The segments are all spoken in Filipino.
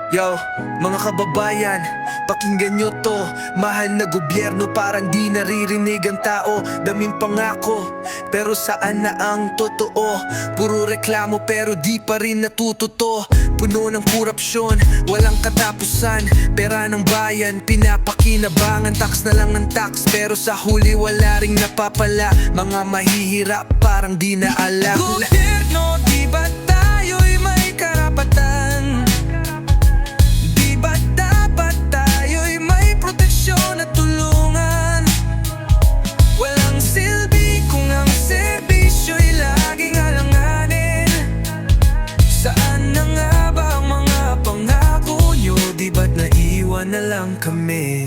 Yo, mga kababayan, pakinggan nyo to. Mahal na gobyerno, parang di naririnig ang tao. Daming pangako, pero saan na ang totoo? Puro reklamo pero di pa rin natututo. Puno ng korupsyon, walang katapusan. Pera ng bayan, pinapakinabangan. Tax na lang ng tax, pero sa huli wala ring napapala. Mga mahihirap parang di na alam. Gobyerno, di ba tayo'y may karapatan? Di ba dapat tayo'y may proteksyon at tulungan? Walang silbi kung ang serbisyo'y laging alanganin. Saan na nga ba ang mga pangako nyo? Di ba't naiwan na lang kami?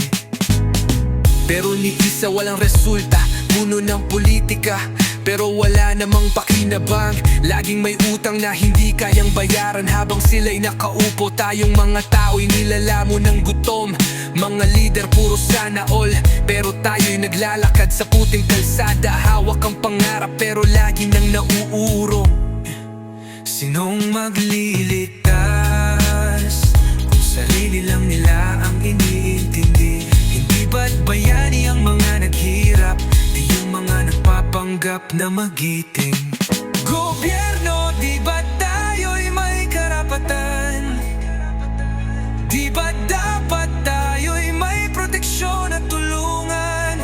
Pero ni isa walang resulta, puno ng politika, pero wala namang pakinabang. Laging may utang na hindi kayang bayaran. Habang sila'y nakaupo, tayong mga tao'y nilalamo ng gutom. Mga leader puro sana all, pero tayo'y naglalakad sa puting kalsada. Hawak ang pangarap pero lagi nang nauurong. Sinong magliligtas kung sarili lang nila ang iniintindi? Hindi ba't bayani ang mga naghirap, di yung mga nagpapanggap na magiting? Gobyerno, di ba tayo'y may karapatan? Di ba dapat tayo'y may proteksyon at tulungan?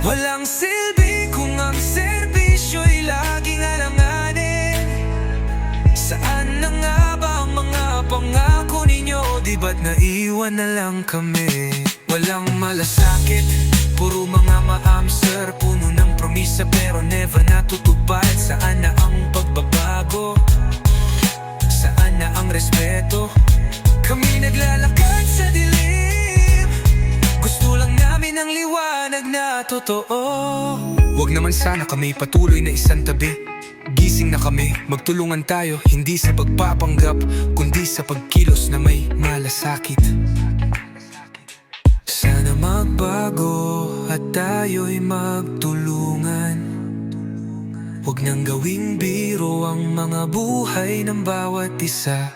Walang silbi kung ang serbisyo'y laging alanganin. Saan na nga ba ang mga pangako ninyo? Di ba't naiwan na lang kami? Walang malasakit, puro mga ma-answer. Puno ng promisa pero never natutupad. Saan na ang pagbabago? Saan na ang respeto? Kami naglalakad sa dilim, gusto lang namin ang liwanag na totoo. Huwag naman sana kami patuloy na isang tabi. Gising na kami, magtulungan tayo. Hindi sa pagpapanggap, kundi sa pagkilos na may malasakit. Sana magbago at tayo'y magtulungan. Huwag nang gawing biro ang mga buhay ng bawat isa.